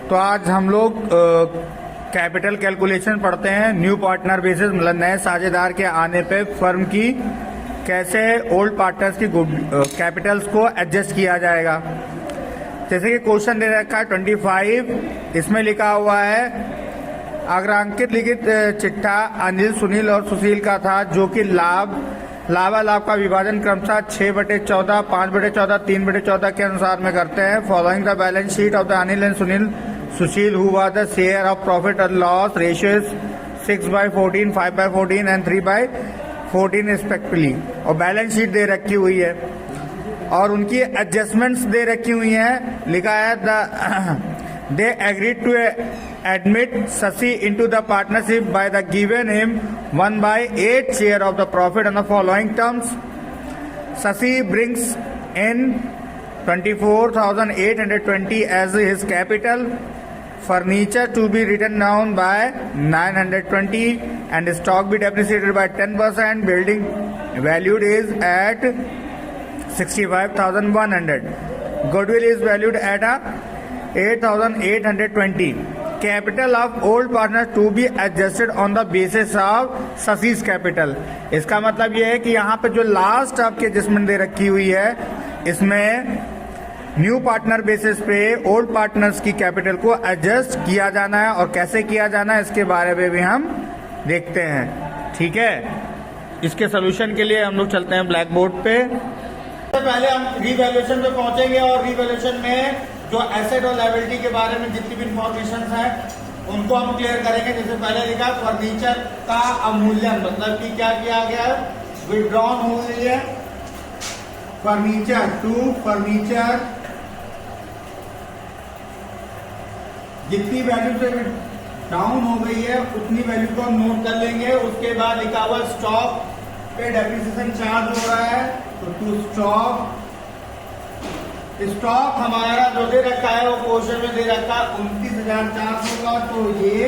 तो आज हम लोग कैपिटल कैलकुलेशन पढ़ते हैं। न्यू पार्टनर बेसिस मतलब नए साझेदार के आने पे फर्म की कैसे ओल्ड पार्टनर्स की कैपिटल्स को एडजस्ट किया जाएगा। जैसे कि क्वेश्चन दे रखा है 25, इसमें लिखा हुआ है अग्रांकित लिखित चिट्ठा अनिल, सुनील और सुशील का था, जो कि लाभालाभ का विभाजन क्रमशः 6/14, 5/14, 3/14 के अनुसार में करते हैं। Following the balance sheet of the Anil and Sushil who was the share of profit और लॉस रेशियो 6/14, 5/14 एंड 3/14 रिस्पेक्टिवली। और बैलेंस शीट दे रखी हुई है और उनकी एडजस्टमेंट्स दे रखी हुई हैं। लिखा है they agreed to admit Sasi into the partnership by the giving him 1/8 share of the profit on the following terms. Sasi brings in 24,820 as his capital, furniture to be written down by 920 and stock be depreciated by 10%. Building valued is at 65,100. Goodwill is valued at 8,820. Capital of old partner to be adjusted on the basis of Sasi's capital. इसका मतलब ये है कि यहाँ पे जो last आपकी adjustment दे रखी हुई है, इसमें न्यू पार्टनर बेसिस पे ओल्ड पार्टनर्स की कैपिटल को एडजस्ट किया जाना है और कैसे किया जाना है इसके बारे में भी हम देखते हैं। ठीक है, इसके सोल्यूशन के लिए हम लोग चलते हैं ब्लैक बोर्ड पे। पहले हम रीवैल्यूएशन पे पहुंचेंगे और रीवैल्यूएशन में जो एसेट और लायबिलिटी के बारे में जितनी भी इंफॉर्मेशन है उनको हम क्लियर करेंगे। जैसे पहले लिखा फर्नीचर का अवमूल्यन, मतलब कि क्या किया गया है, विड्रॉन हो गई है फर्नीचर टू फर्नीचर, जितनी वैल्यू से डाउन हो गई है उतनी वैल्यू को हम नोट कर लेंगे। उसके बाद लिखा हुआ स्टॉक पे डेप्रिसिएशन चार्ज हो रहा है, तो टू स्टॉक हमारा जो दे रखा है वो क्वेश्चन में दे रखा है 29,400 का, तो ये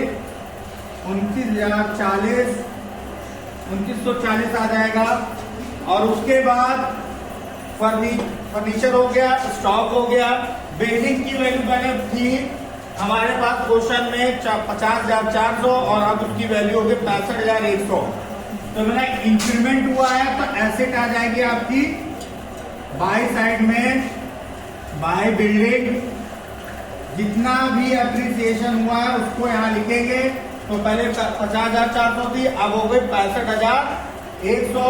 29,040 आ जाएगा। और उसके बाद फर्नीचर हो गया, स्टॉक हो गया। बिल्डिंग की वैल्यू पहले थी हमारे पास क्वेश्चन में 50,400 और अब उसकी वैल्यू होगी 65,100। तो मेरा इंक्रीमेंट हुआ है तो एसेट आ जाएगी आपकी बाई साइड में, बाय बिल्डिंग। जितना भी अप्रिसिएशन हुआ है उसको यहाँ लिखेंगे। तो पहले 50,400 थी, अब हो गई 65,100,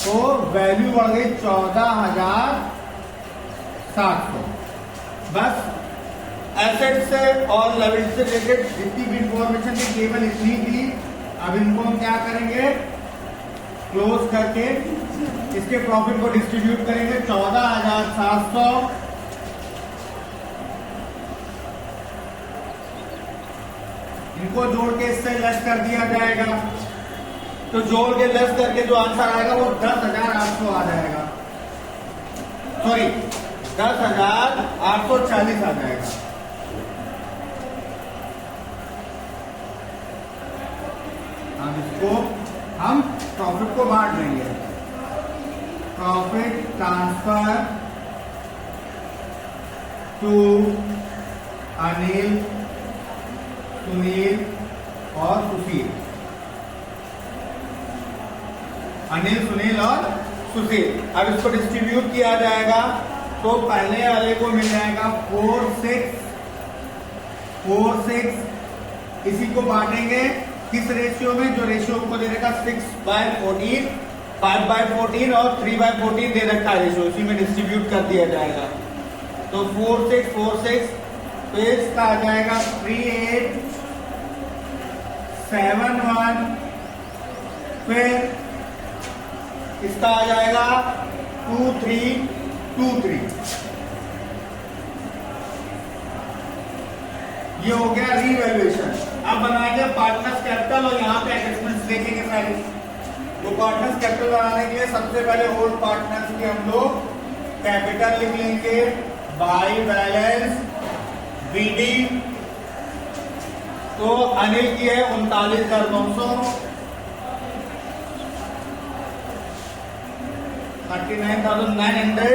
तो वैल्यू बढ़ गई 14,700। बस एसेट से और लायबिलिटी से रिलेटेड जितनी भी इंफॉर्मेशन थी केवल इतनी थी। अब इनको हम क्या करेंगे, क्लोज करके इसके प्रॉफिट को डिस्ट्रीब्यूट करेंगे। 14,700 इनको जोड़ के इससे लेस कर दिया जाएगा। तो जोड़ के लेस करके जो आंसर आएगा वो 10,800 आ जाएगा, सॉरी 10,840 आ जाएगा। अब इसको हम प्रॉफिट को बांट देंगे। Profit transfer to Anil, Sunil और सुशील, अनिल, सुनील और सुशील। अब इसको डिस्ट्रीब्यूट किया जाएगा तो पहले वाले को मिल जाएगा 4/6। इसी को बांटेंगे किस रेशियो में, जो रेशियो को दे रखा 6/14, 5/14 और 3/14 दे रखा रेशियो, इसी में डिस्ट्रीब्यूट कर दिया जाएगा। तो 4/6 तो इसका आ जाएगा 3871। फिर इसका आ जाएगा 2323। ये हो गया रीवैल्यूएशन। अब बनाएंगे पार्टनर्स कैपिटल और यहाँ पे एडजस्टमेंट्स देखेंगे सारी। तो पार्टनर्स कैपिटल बनाने के लिए सबसे पहले ओल्ड पार्टनर्स की हम लोग कैपिटल लिख लेंगे बाय बैलेंस बीडी। तो अनिल की है 39,900, 39,900।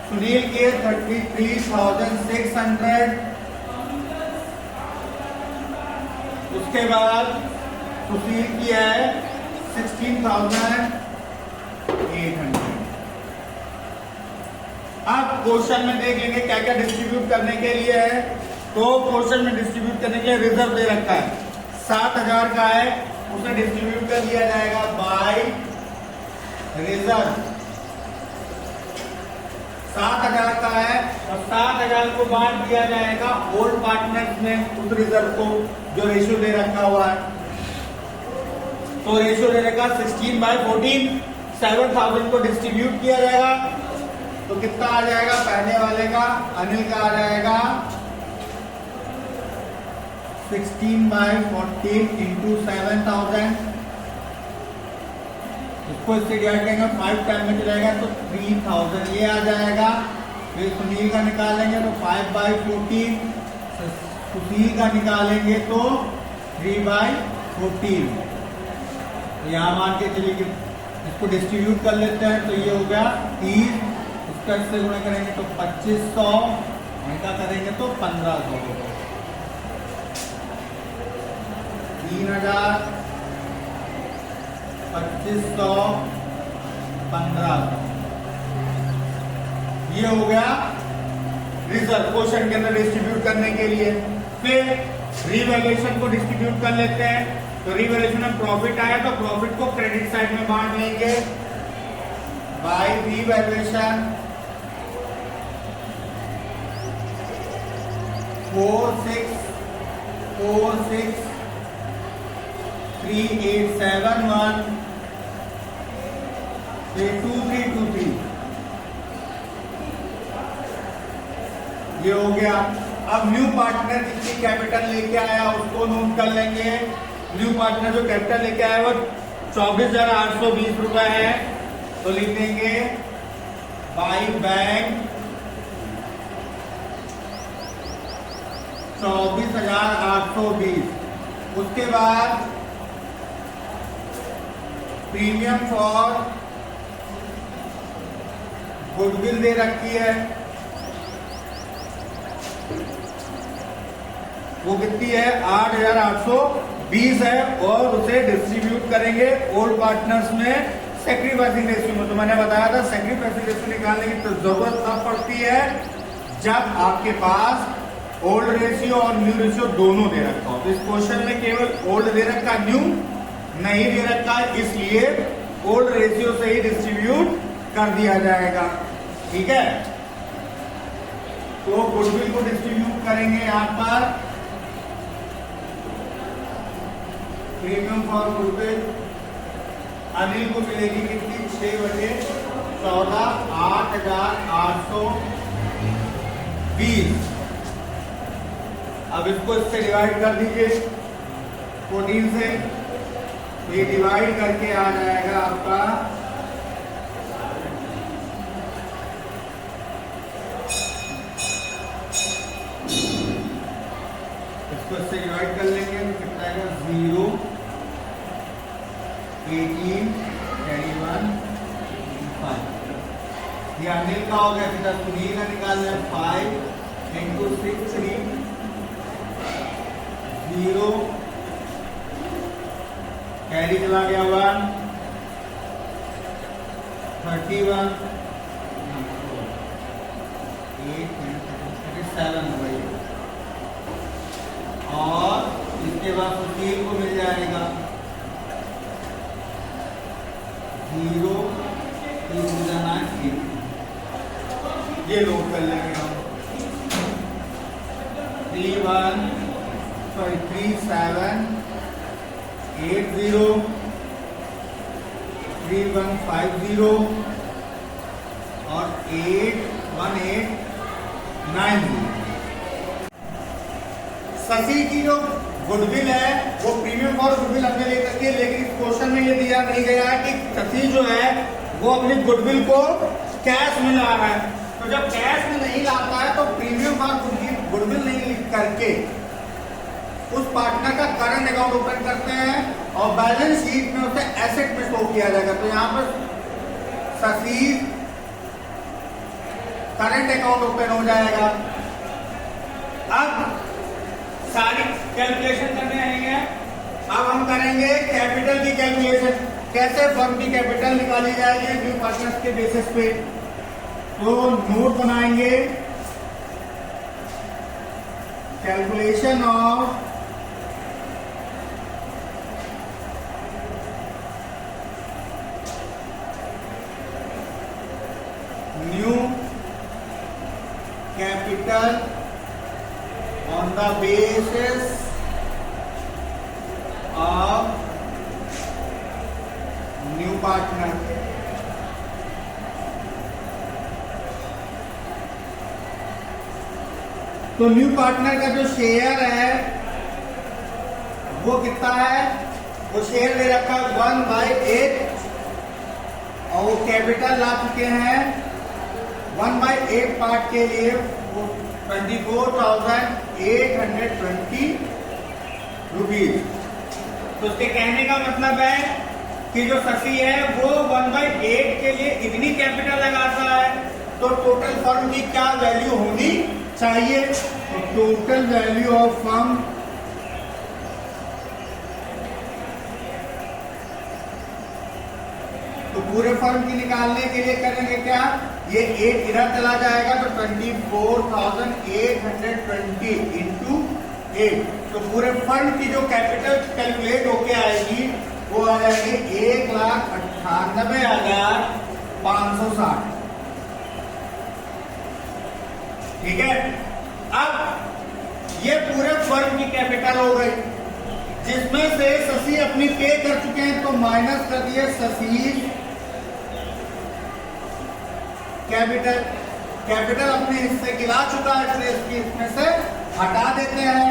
सुनील की 33,600, उसके बाद सुशील की है 16,800। अब क्वेश्चन में देख लेंगे क्या क्या डिस्ट्रीब्यूट करने के लिए है। तो क्वेश्चन में डिस्ट्रीब्यूट करने के लिए रिजर्व दे रखा है 7,000 का है, उसे डिस्ट्रीब्यूट कर दिया जाएगा बाय रिजर्व। 7,000 का है और 7,000 को बांट दिया जाएगा ओल्ड पार्टनर्स में उस रिजर्व को, जो रेशियो दे रखा हुआ है। तो रेशियो दे रखा 16/14, 7,000 को डिस्ट्रीब्यूट किया जाएगा तो कितना आ जाएगा, पहले वाले का अनिल का आ जाएगा 16/14 इंटू 7,000। इसको इससे डिवाइड करेंगे 5 टाइम में चलेगा तो 3,000 ये आ जाएगा। फिर सुनील का निकालेंगे तो 5/14, सुशील का निकालेंगे तो 3/14। यहाँ मान के चलिए कि इसको डिस्ट्रीब्यूट कर लेते हैं तो ये हो गया 30, इसका से गुणा करेंगे तो 2500, इनका करेंगे तो 1500, 3,000, 2500, 1500। ये हो गया रिजर्व क्वेश्चन के अंदर डिस्ट्रीब्यूट करने के लिए। फिर रिवैल्यूएशन को डिस्ट्रीब्यूट कर लेते हैं। तो रिवैल्यूएशन में प्रॉफिट आया तो प्रॉफिट को क्रेडिट साइड में बांट लेंगे बाय रिवैल्यूएशन। 46463871 2323 ये हो गया। अब न्यू पार्टनर जितनी कैपिटल लेके आया उसको नोट कर लेंगे। न्यू पार्टनर जो कैपिटल लेके आया वो 24,820 रुपए है, तो लिख देंगे बाय बैंक 24,820। उसके बाद प्रीमियम फॉर गुडविल दे रखी है, वो कितनी है 8,820 है, और उसे डिस्ट्रीब्यूट करेंगे ओल्ड पार्टनर्स में सैक्रिफाइसिंग रेशियो में। तो मैंने बताया था सैक्रिफाइसिंग रेशियो निकालने की तो जरूरत तब पड़ती है जब आपके पास ओल्ड रेशियो और न्यू रेशियो दोनों दे रखा हो। तो इस क्वेश्चन में केवल ओल्ड दे रखा, न्यू नहीं दे रखा, इसलिए ओल्ड रेशियो से ही डिस्ट्रीब्यूट कर दिया जाएगा। ठीक है, तो गुडविल को डिस्ट्रीब्यूट करेंगे यहां पर प्रीमियम फॉर गुडविल। अनिल को मिलेगी कितनी 6/14 8,820। अब इसको इससे डिवाइड कर दीजिए 14 से, तो ये डिवाइड करके आ जाएगा आपका इसको इससे डिवाइड कर लेंगे तो कितना आएगा 0, 18, 21, 5। ये अनिल का हो गया। सीधा सुनील का निकालना है 5 इंटू 6 3 0, कैरी चला गया 1, 31, 8, 37 हो गई। और इसके बाद सुशील को मिल जाएगा 0, 3, ये लोड कर लेंगे हम 3780 3150 और 81890। शशि की जो गुडविल है वो प्रीमियम और गुडविल हमने ले करके, लेकिन इस क्वेश्चन में ये दिया नहीं गया है कि शशि जो है वो अपनी गुडविल को कैश में ला रहा है। तो जब कैश में नहीं लाता है तो प्रीमियम और गुडविल नहीं लिख करके उस पार्टनर का करंट अकाउंट ओपन करते हैं और बैलेंस शीट में उसे एसेट में शो किया जाएगा। तो यहाँ पर शशि करंट अकाउंट ओपन हो जाएगा। अब सारी कैलकुलेशन करने आएंगे अब हम करेंगे कैपिटल की कैलकुलेशन, कैसे फर्म की कैपिटल निकाली जाएगी न्यू पार्टनर्स के बेसिस पे। तो नोट बनाएंगे, calculation of new capital on the basis of new partner। तो न्यू पार्टनर का जो शेयर है वो कितना है, वो शेयर ले रखा 1/8 और वो कैपिटल ला चुके हैं 1/8 पार्ट के लिए 24,820 रुपीज। तो उसके कहने का मतलब है कि जो शशि है वो 1/8 के लिए इतनी कैपिटल लगाता है, तो टोटल फर्म की क्या वैल्यू होनी चाहिए। तो टोटल वैल्यू ऑफ फर्म तो पूरे फर्म की निकालने के लिए करेंगे क्या, ये 8 इधर चला जाएगा तो 24,820 इंटू 8। तो पूरे फर्म की जो कैपिटल कैलकुलेट होके आएगी वो आ जाएगी 1,98,560। ठीक है। अब ये पूरे फर्म की कैपिटल हो गई, जिसमें से शशि अपनी पे कर चुके हैं, तो माइनस कर दिए शशि कैपिटल। कैपिटल अपने हिस्से गिरा चुका है, इसलिए इसकी इसमें से हटा देते हैं,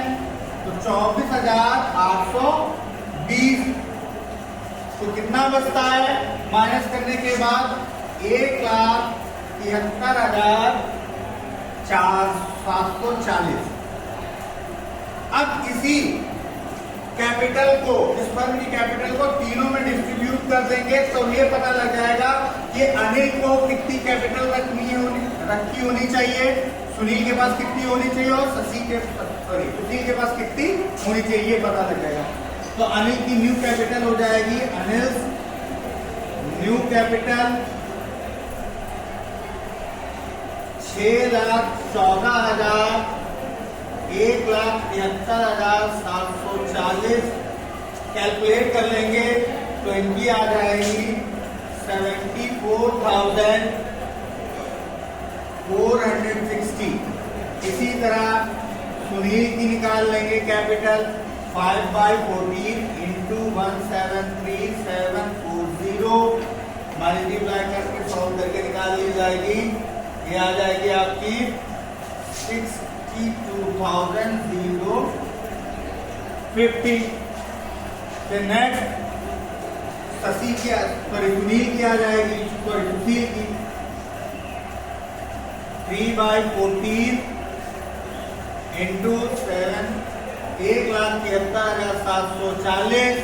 तो 24,820। तो कितना बचता है माइनस करने के बाद 1,73,740। अब इसी कैपिटल को, इस फर्म की कैपिटल को तीनों में डिस्ट्रीब्यूट कर देंगे, तो ये पता लग जाएगा कि अनिल को कितनी कैपिटल रखी होनी चाहिए, सुनील के पास कितनी होनी चाहिए और सुशील के पास कितनी होनी चाहिए, ये पता लग जाएगा। तो अनिल की न्यू कैपिटल हो जाएगी, अनिल न्यू कैपिटल 6,14,000 1,73,740 कैलकुलेट कर लेंगे तो इनकी आ जाएगी 74,460। इसी तरह सुनील की निकाल लेंगे कैपिटल 5/14 इंटू 1,73,740 मल्टीप्लाई करके सॉल्व करके निकाल ली जाएगी। ये आ जाएगी आपकी 62,050। नेक्स्ट शशि की सुनील की आ जाएगी, सुशील की 3/14 इंटू 7 1,73,740।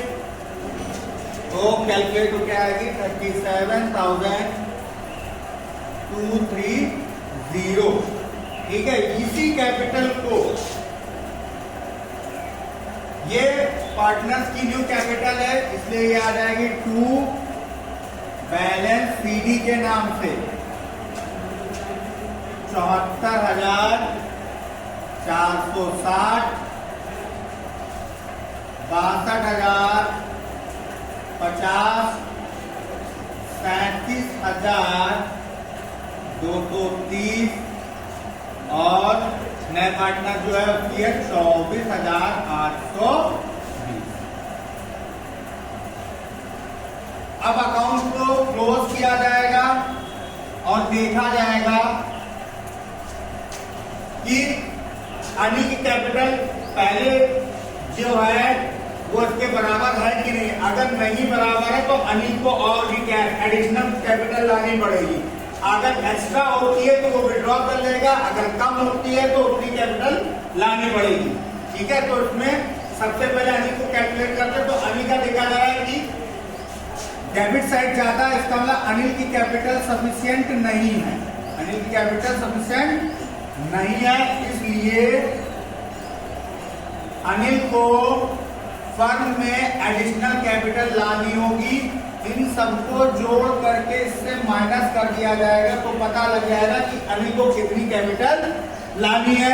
तो कैलकुलेट होकर आएगी 37,230। ठीक है। इसी कैपिटल को, ये पार्टनर्स की न्यू कैपिटल है, इसलिए ये आ जाएगी 2 बैलेंस सीडी के नाम से 74,460 62,050 37,230 और नए पार्टनर जो है उसकी है 24,820। अब अकाउंट को क्लोज किया जाएगा और देखा जाएगा कि अनिल की कैपिटल पहले जो है वो इसके बराबर है कि नहीं। अगर नहीं बराबर है तो अनिल को और भी एडिशनल कैपिटल लानी पड़ेगी। अगर एक्स्ट्रा होती है तो वो विड्रॉ कर लेगा, अगर कम होती है तो उतनी कैपिटल लानी पड़ेगी। ठीक है। तो इसमें सबसे पहले अनिल को कैलकुलेट करते हैं। तो अनिल का देखा जा रहा है कि डेबिट साइड ज्यादा है, इसका मतलब अनिल की कैपिटल सफिशिएंट नहीं है, अनिल की कैपिटल सफिशिएंट नहीं है, इसलिए अनिल को फर्म में एडिशनल कैपिटल लानी होगी। इन सबको जोड़ करके इससे माइनस कर दिया जाएगा तो पता लग जाएगा कि अनिल को कितनी कैपिटल लानी है।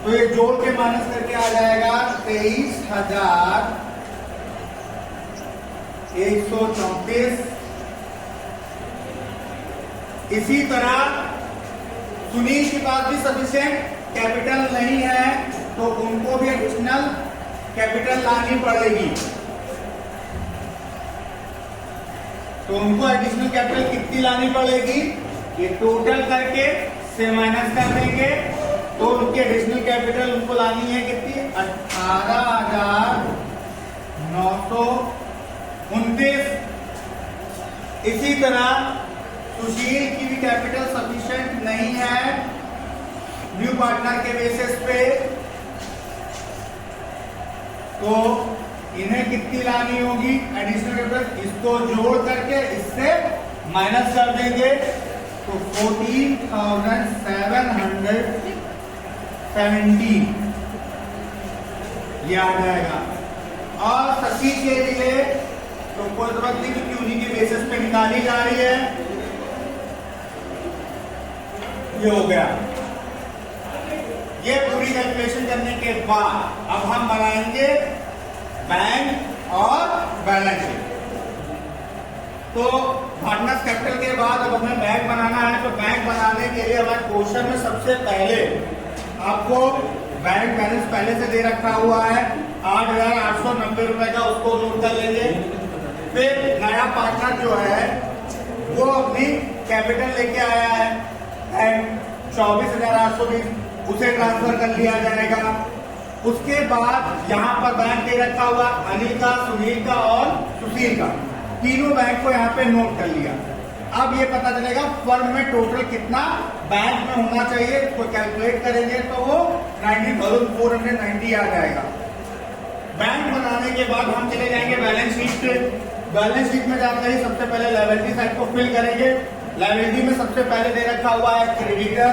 तो ये जोड़ के माइनस करके आ जाएगा 23,134। इसी तरह सुनील के पास भी सफिशिएंट कैपिटल नहीं है तो उनको भी एडिशनल कैपिटल लानी पड़ेगी। तो उनको एडिशनल कैपिटल कितनी लानी पड़ेगी, ये टोटल करके से माइनस कर देंगे तो उनकी एडिशनल कैपिटल उनको लानी है कितनी, 18,929। इसी तरह सुशील की भी कैपिटल सफिशिएंट नहीं है न्यू पार्टनर के बेसिस पे, तो इन्हें कितनी लानी होगी एडिशनल कैपिटल, इसको जोड़ करके इससे माइनस कर देंगे तो 14,770 ये आ जाएगा। और शशि के लिए तो कोई जरूरत नहीं क्योंकि उन्हीं के बेसिस पे निकाली जा रही है। ये हो गया। ये पूरी कैलकुलेशन करने के बाद अब हम बनाएंगे बैंक और बैलेंस शीट। तो पार्टनर्स कैपिटल के बाद अब हमें बैंक बनाना है। तो बैंक बनाने के लिए हमारे क्वेश्चन में सबसे पहले आपको बैंक बैलेंस पहले से दे रखा हुआ है 8,890 रुपए का, उसको नोट कर लेंगे। फिर नया पार्टनर जो है वो अपनी कैपिटल लेके आया है 24,820, उसे ट्रांसफर कर लिया जाएगा। उसके बाद यहाँ पर बैंक दे रखा हुआ अनिल का, सुनील का और सुशील का, तीनों बैंक को यहाँ पे नोट कर लिया। अब ये पता चलेगा फर्म में टोटल कितना बैंक में होना चाहिए, इसको कैलकुलेट करेंगे तो वो 90,490 आ जाएगा। बैंक बनाने के बाद हम चले जाएंगे बैलेंस शीट पे। बैलेंस शीट में जाते ही सबसे पहले लायबिलिटी साइड को फिल करेंगे। लायबिलिटी में सबसे पहले दे रखा हुआ है क्रेडिटर।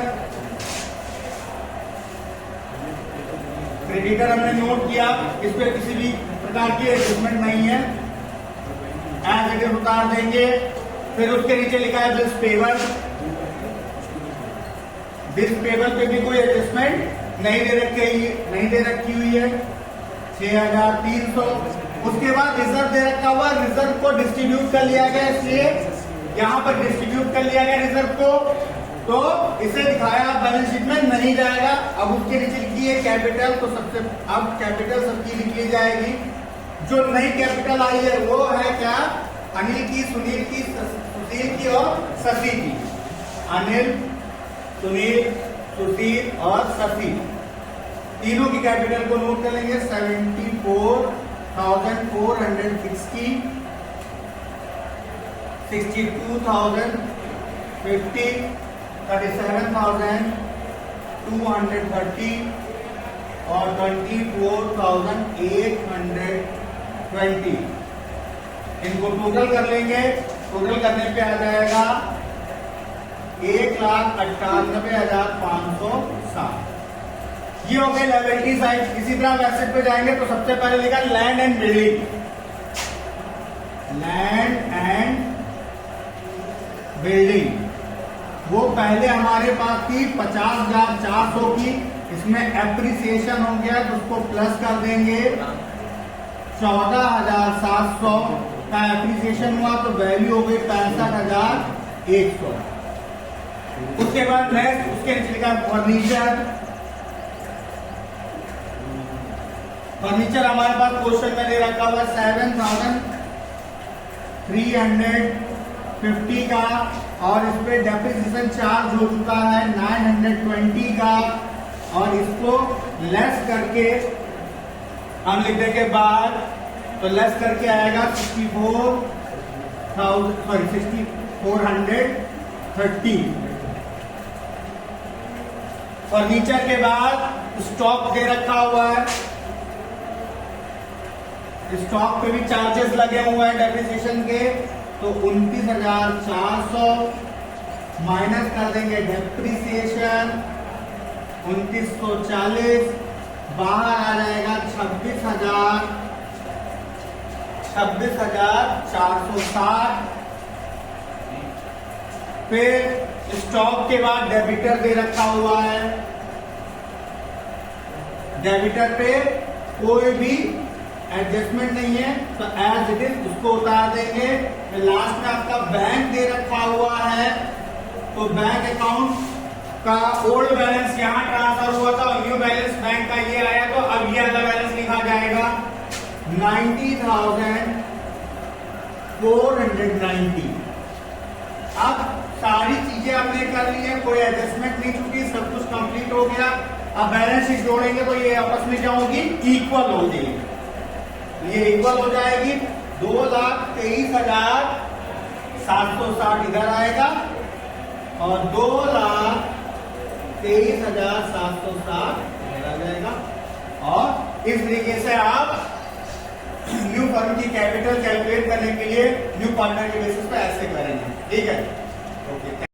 क्रेडिटर हमने नोट किया, इस पे किसी भी प्रकार की एडजस्टमेंट नहीं है, एज इट इज उतार देंगे। फिर उसके नीचे लिखा है बिल्स पेबल। बिल्स पेबल पे भी कोई एडजस्टमेंट नहीं दे रखी हुई है 6,300। उसके बाद रिजर्व दे रखा हुआ, रिजर्व को डिस्ट्रीब्यूट कर लिया गया, इसलिए यहां पर डिस्ट्रीब्यूट कर लिया गया रिजर्व को, तो इसे दिखाया बैलेंस शीट में नहीं जाएगा। अब उसके नीचे लिखी है कैपिटल, तो सबसे अब कैपिटल सबकी लिख ली जाएगी। जो नई कैपिटल आई है वो है क्या, अनिल की, सुनील की, सुशील की और शशि की। अनिल, सुनील, सुशील और शशि तीनों की कैपिटल को नोट कर लेंगे 74,460, 62,050, 37,230 और 24,820। इनको टोटल कर लेंगे। टोटल करने पे आ जाएगा 1,98,507। ये हो गए लायबिलिटी साइड। इसी तरह हम एसेट पे जाएंगे तो सबसे पहले लिखा land and building. Land and building वो पहले हमारे पास थी 50,400 की, इसमें एप्रिसिएशन हो गया तो उसको प्लस कर देंगे। 14,700 का एप्रिसिएशन हुआ तो वैल्यू हो गई 65,100। उसके बाद नेक्स्ट उसके नीचे लिखा फर्नीचर। फर्नीचर हमारे पास क्वेश्चन में दे रखा हुआ 7,350 का और इस पे डेप्रिसिएशन चार्ज हो चुका है 920 का, और इसको लेस करके हम लिखने के बाद तो लेस करके आएगा 6,430। फर्नीचर के बाद स्टॉक दे रखा हुआ है, स्टॉक पे भी चार्जेस लगे हुए हैं डेप्रिसिएशन के, तो 29,400 माइनस कर देंगे डेप्रिसिएशन 2,940, बाहर आ जाएगा 26,000 26,460। फिर स्टॉक के बाद डेबिटर दे रखा हुआ है, डेबिटर पे कोई भी एडजस्टमेंट नहीं है तो एज इट इज उसको उतार देंगे। फिर लास्ट में आपका बैंक दे रखा हुआ है, तो बैंक अकाउंट का ओल्ड बैलेंस यहां ट्रांसफर हुआ था और न्यू बैलेंस बैंक का ये आया, तो अब ये अगला बैलेंस लिखा जाएगा 90,490। अब सारी चीजें आपने कर ली है, कोई एडजस्टमेंट नहीं छूटी, सब कुछ कंप्लीट हो गया। अब बैलेंस शीट जोड़ेंगे तो ये आपस में क्या होगी, इक्वल हो जाएगी। ये इक्वल हो जाएगी, 2,23,760 इधर आएगा और 2,23,760 इधर आ जाएगा। और इस तरीके से आप न्यू फर्म की कैपिटल कैलकुलेट करने के लिए न्यू पार्टनर के बेसिस पे ऐसे करेंगे। ठीक है, ओके।